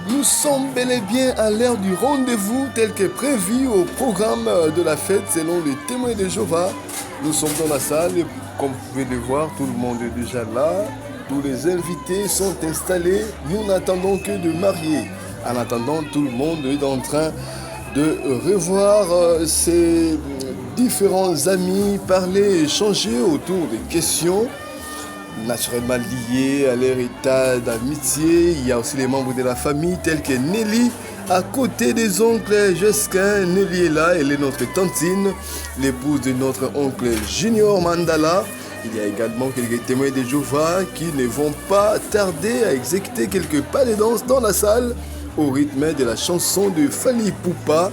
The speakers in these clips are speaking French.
Nous sommes bel et bien à l'heure du rendez-vous tel que prévu au programme de la fête selon les témoins de Jéhovah. Nous sommes dans la salle et comme vous pouvez le voir, tout le monde est déjà là. Tous les invités sont installés. Nous n'attendons que de marier. En attendant, tout le monde est en train de revoir ses différents amis, parler, échanger autour des questions naturellement liées à l'héritage d'amitié. Il y a aussi les membres de la famille tels que Nelly, à côté des oncles Jesquin. Nelly est là, elle est notre tantine, l'épouse de notre oncle Junior Mandala. Il y a également quelques témoins de Jéhovah qui ne vont pas tarder à exécuter quelques pas de danse dans la salle au rythme de la chanson de Fali Poupa,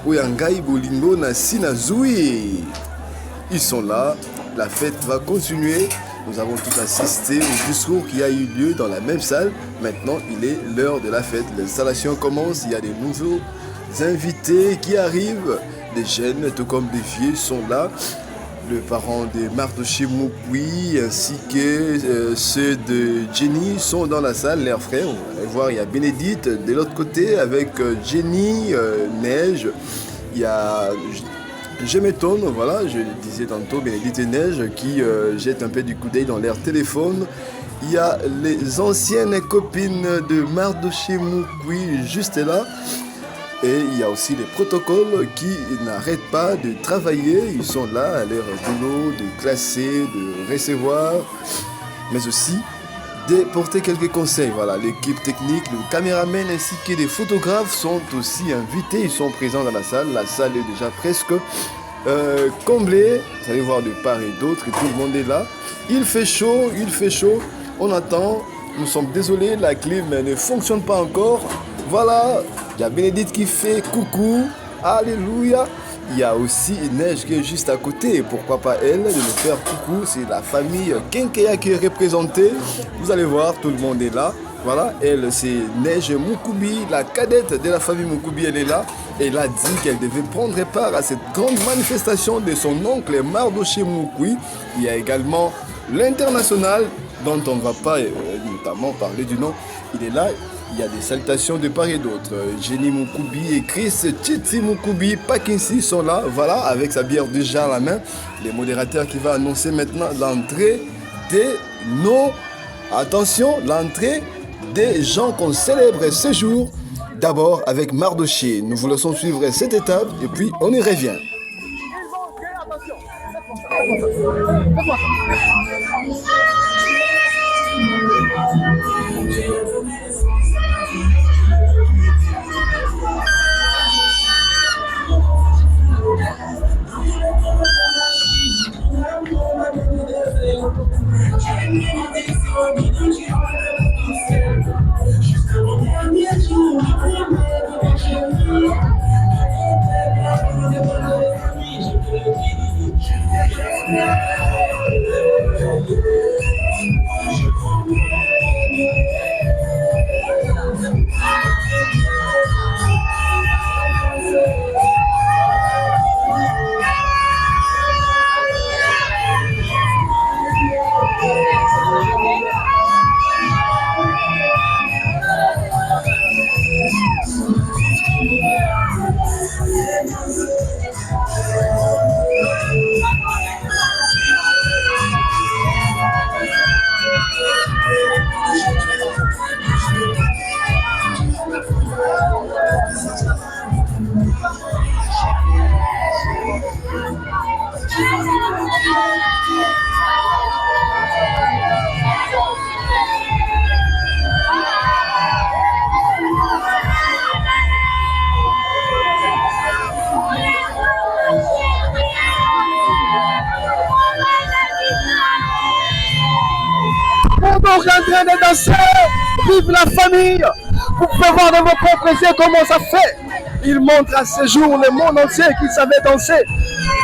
Oyangai Bolingo Nasi Nazui. Ils sont là, la fête va continuer. Nous avons tous assisté au discours qui a eu lieu dans la même salle. Maintenant, il est l'heure de la fête. L'installation commence, il y a des nouveaux invités qui arrivent. Des jeunes, tout comme des vieux, sont là. Le parent de Mardoché Moukoui ainsi que ceux de Jenny sont dans la salle, leurs frères. On va voir, il y a Bénédicte de l'autre côté avec Jenny, Neige. Il y a, je m'étonne, voilà, je le disais tantôt, Bénédicte et Neige qui jettent un peu du coup d'œil dans leur téléphone. Il y a les anciennes copines de Mardoché Moukoui juste là. Et il y a aussi les protocoles qui n'arrêtent pas de travailler. Ils sont là à leur boulot, de classer, de recevoir, mais aussi de porter quelques conseils. Voilà, l'équipe technique, le caméraman ainsi que les photographes sont aussi invités. Ils sont présents dans la salle. La salle est déjà presque comblée. Vous allez voir de part et d'autre et tout le monde est là. Il fait chaud, il fait chaud. On attend. Nous sommes désolés, la clim ne fonctionne pas encore. Voilà, il y a Bénédicte qui fait coucou, alléluia. Il y a aussi Neige qui est juste à côté, pourquoi pas elle, de nous faire coucou. C'est la famille Kenkeya qui est représentée. Vous allez voir, tout le monde est là. Voilà, elle c'est Neige Moukoubi, la cadette de la famille Moukoubi, elle est là. Elle a dit qu'elle devait prendre part à cette grande manifestation de son oncle Mardoché Moukoui. Il y a également l'international, dont on ne va pas notamment parler du nom. Il est là. Il y a des salutations de part et d'autre. Jenny Moukoubi et Chris Titi Moukoubi Pakinsi sont là, voilà, avec sa bière déjà à la main. Les modérateurs qui vont annoncer maintenant l'entrée de nos... Attention, l'entrée des gens qu'on célèbre ce jour. D'abord avec Mardoché. Nous vous laissons suivre cette étape et puis on y revient. Donc en train de danser, vive la famille. Vous pouvez voir dans vos propres yeux comment ça fait. Il montre à ce jour le monde entier qu'il savait danser.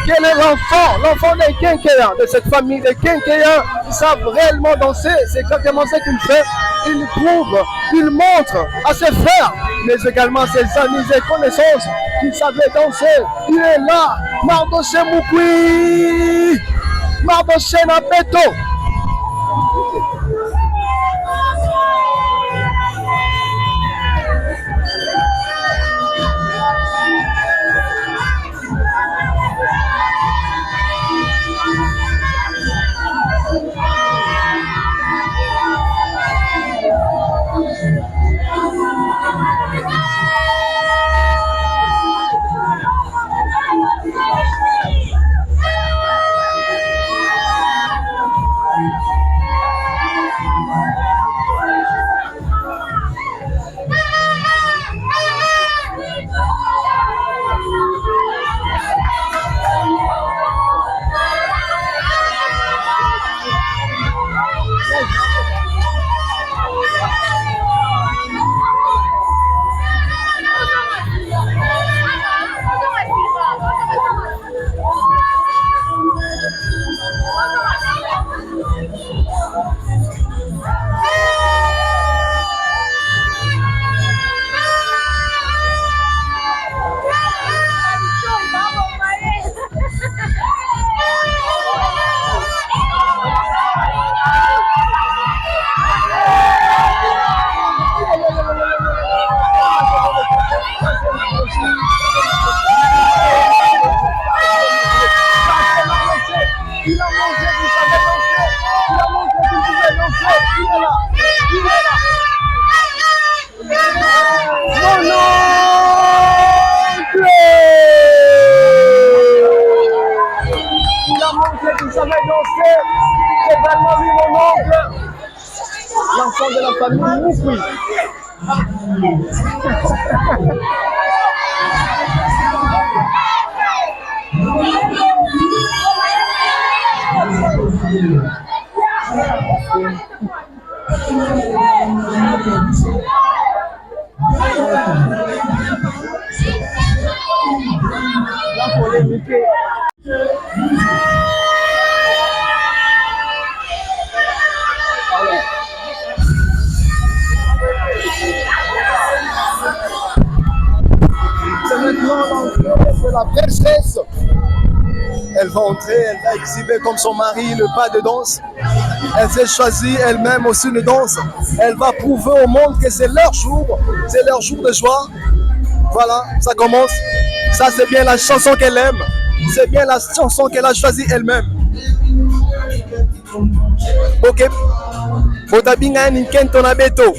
Quel est l'enfant des Kenkeya, de cette famille des Kenkeya qui savent réellement danser. C'est exactement ce qu'il fait. Il prouve, il montre à ses frères, mais également ses amis et connaissances qui savaient danser. Il est là, Mardoché Moukoui, Mardoché Nabeto. de la famille Moukui. La polémique. C'est maintenant l'entrée de la princesse. Elle va entrer, elle va exhiber comme son mari le pas de danse. Elle s'est choisie elle-même aussi une danse. Elle va prouver au monde que c'est leur jour de joie. Voilà, ça commence. Ça, c'est bien la chanson qu'elle aime. C'est bien la chanson qu'elle a choisie elle-même. Ok. Botabinga Ninkento Nabeto.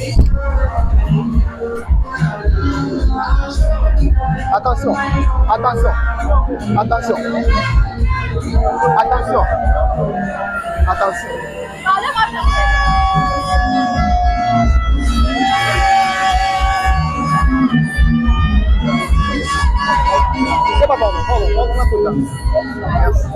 Attention, attention, attention, attention, attention. C'est pas bon, on a tout là. Merci.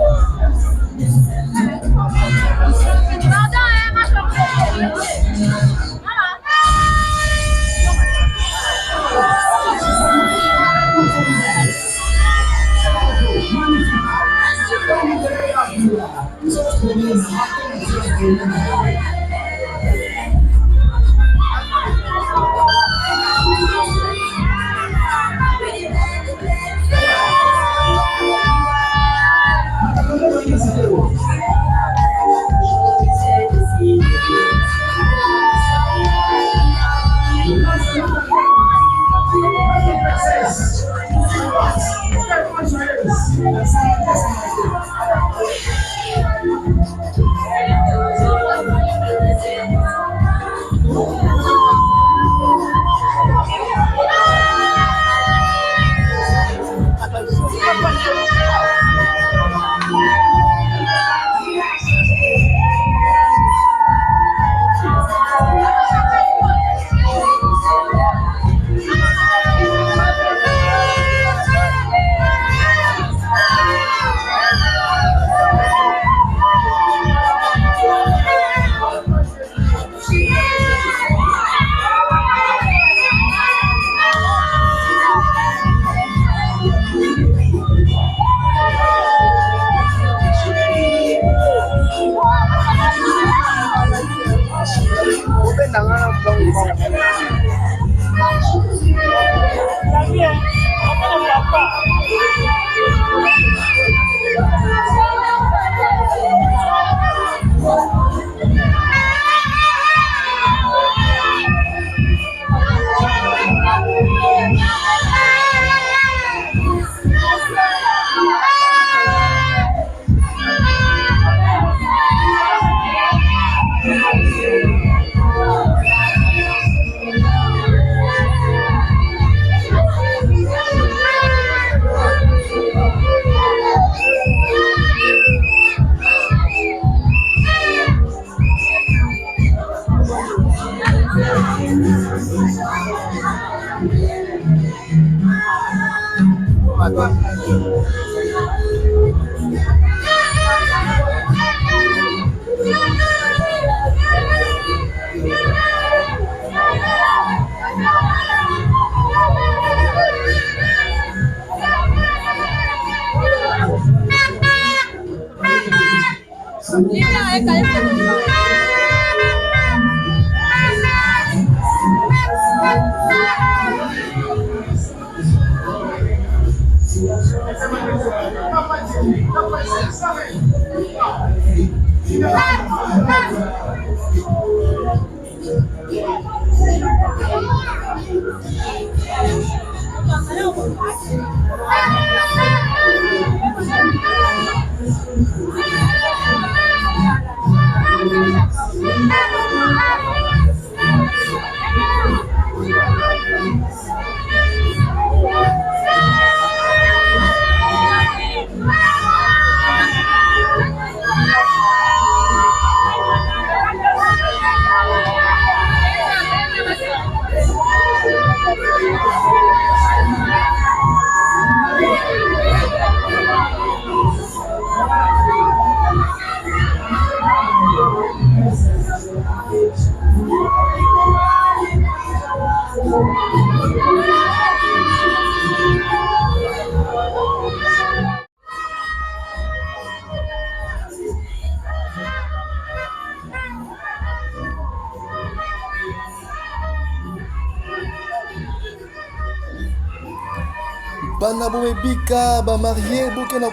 Bana boebika bamarie bokena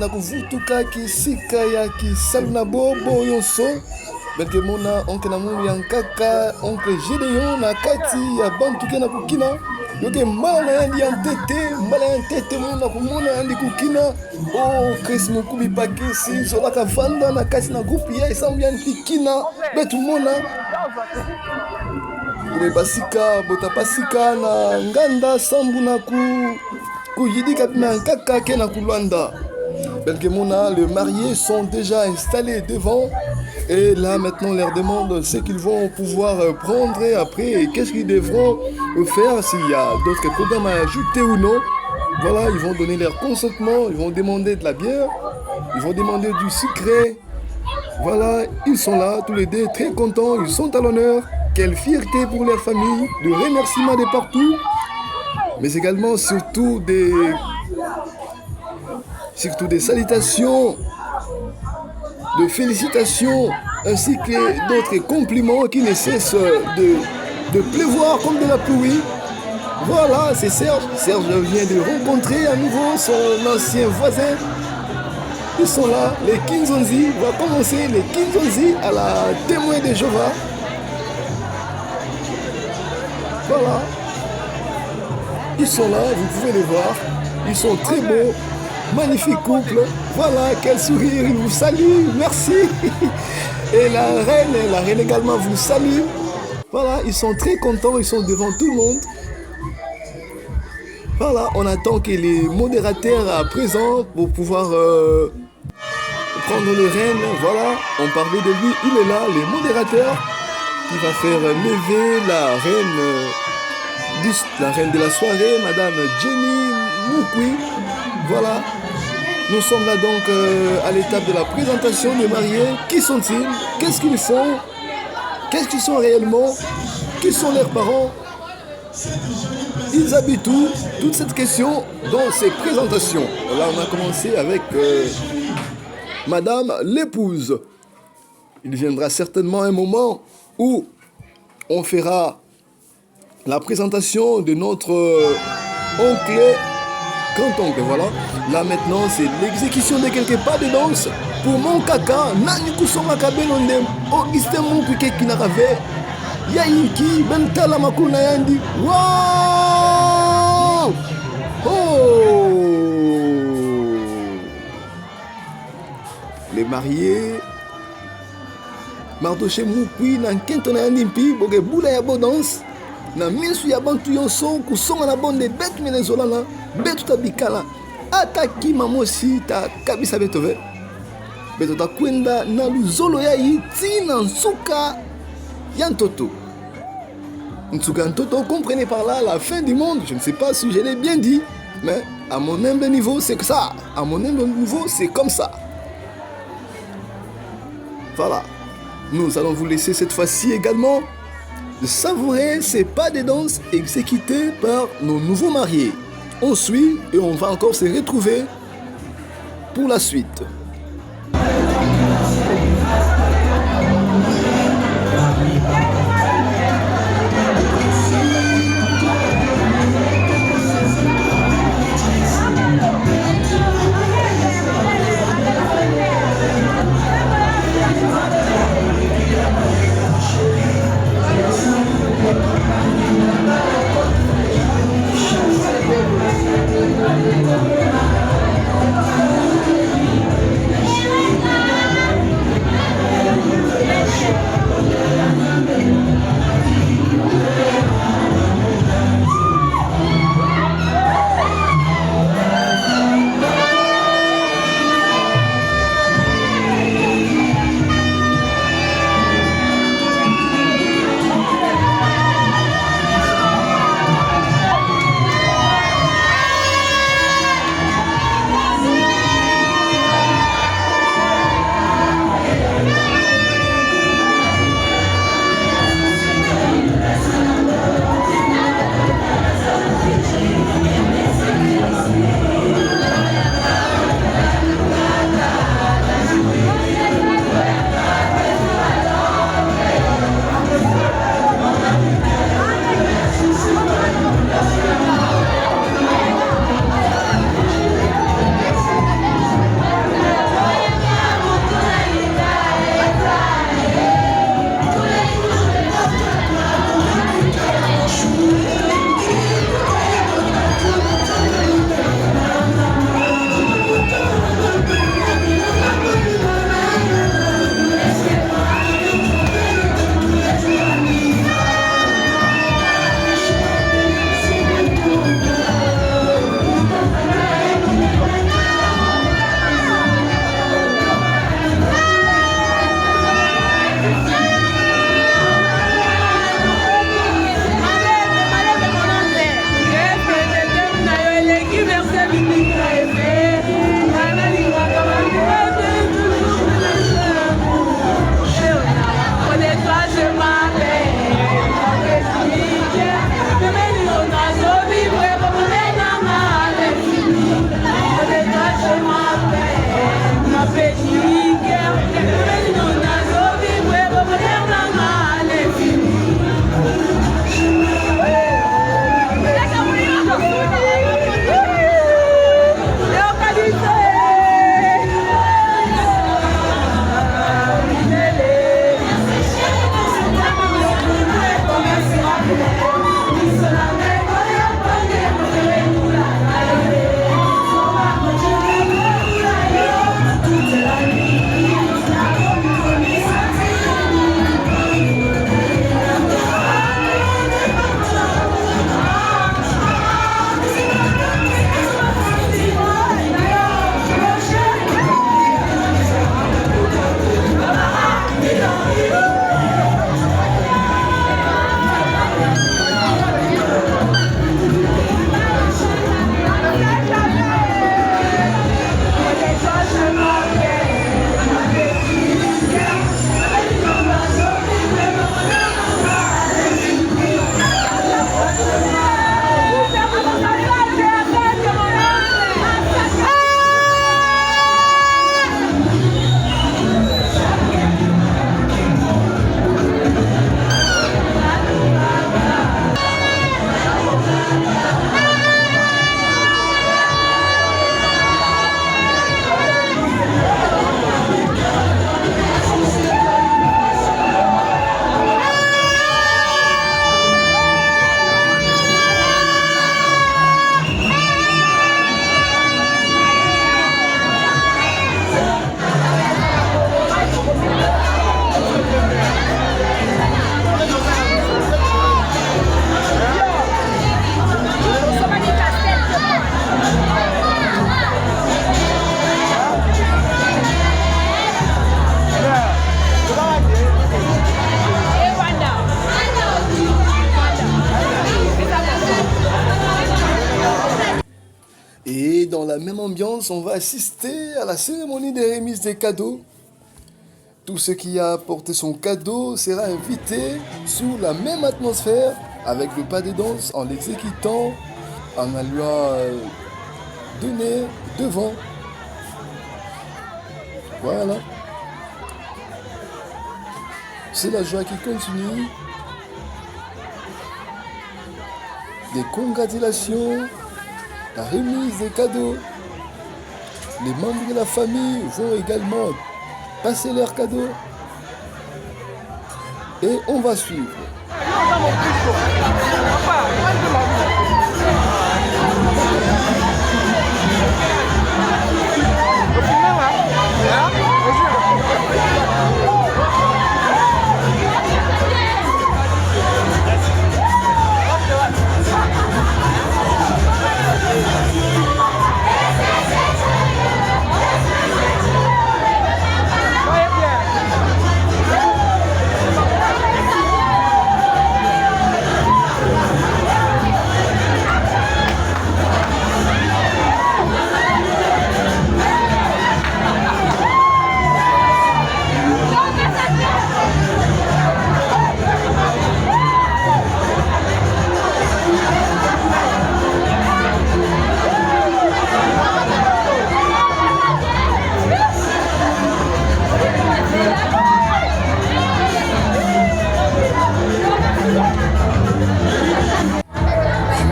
kuvutuka kisika ya kisalu na bo nyonso beke mona onke na munu ya nkaka onke Gédéon na kati ya bantu kena kukina yoke mbala na yandi ya ntete mona kumona yandi kukina o Chris Mukubi pakisi zolaka vanda na kati na groupe ya esambu ya ntikina betu mona basika botapasika na nganda sambu na kuyidika na nkaka ke na kulwanda Belkemona, les mariés sont déjà installés devant et là maintenant on leur demande ce qu'ils vont pouvoir prendre et après qu'est-ce qu'ils devront faire s'il y a d'autres programmes à ajouter ou non. Voilà, ils vont donner leur consentement, ils vont demander de la bière, ils vont demander du sucré. Voilà, ils sont là tous les deux très contents, ils sont à l'honneur. Quelle fierté pour leur famille, de remerciements de partout, mais également surtout des salutations, de félicitations, ainsi que d'autres compliments qui ne cessent de pleuvoir comme de la pluie. Voilà, c'est Serge. Serge vient de rencontrer à nouveau son ancien voisin. Ils sont là, les Kinzonzi. On va commencer les Kinzonzi à la témoin de Jéhovah. Voilà. Ils sont là, vous pouvez les voir. Ils sont très beaux. Magnifique couple, voilà, quel sourire, il vous salue, merci. Et la reine également vous salue. Voilà, ils sont très contents, ils sont devant tout le monde. Voilà, on attend que les modérateurs à présent pour pouvoir prendre le règne. Voilà, on parlait de lui, il est là, les modérateurs qui va faire lever la reine de la soirée, Madame Jenny Mukwi. Voilà, nous sommes là donc à l'étape de la présentation des mariés. Qui sont-ils? Qu'est-ce qu'ils font? Qu'est-ce qu'ils sont réellement? Qui sont leurs parents? Ils habitent où? Toute cette question dans ces présentations. Là, on a commencé avec Madame l'épouse. Il viendra certainement un moment où on fera la présentation de notre oncle. Grand-oncle, voilà. Là maintenant, c'est l'exécution de quelques pas de danse. Pour mon caca, Nani Kusoma Kabelonde, Augustin Moukouke Kinarave, Yainki, Bentala Makuna Yandi. Waouh! Oh! Les mariés, Mardoché Moukui, Nankentona Yandimpi, Boge Boula Yabo danse. Na misu ya bantu yonso kusonga na bonde betu menezolana betu tabikala ataki mamosi ta kabisa betove betu ta kwenda na luzolo ya itina nsuka ya ntoto comprenez par là la fin du monde. Je ne sais pas si je l'ai bien dit, mais à mon humble niveau c'est que ça, à mon humble niveau c'est comme ça. Voilà, nous allons vous laisser cette fois-ci également de savourer ces pas de danse exécutés par nos nouveaux mariés. On suit et on va encore se retrouver pour la suite. la même ambiance, on va assister à la cérémonie des remises des cadeaux. Tout ce qui a apporté son cadeau sera invité sous la même atmosphère avec le pas de danse en l'exécutant, en allant donner devant. Voilà. C'est la joie qui continue. Des congratulations, la remise des cadeaux. Les membres de la famille vont également passer leurs cadeaux. Et on va suivre.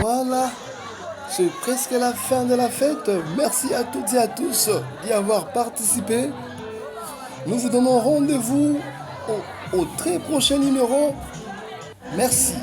Voilà, c'est presque la fin de la fête. Merci à toutes et à tous d'y avoir participé. Nous vous donnons rendez-vous au très prochain numéro. Merci.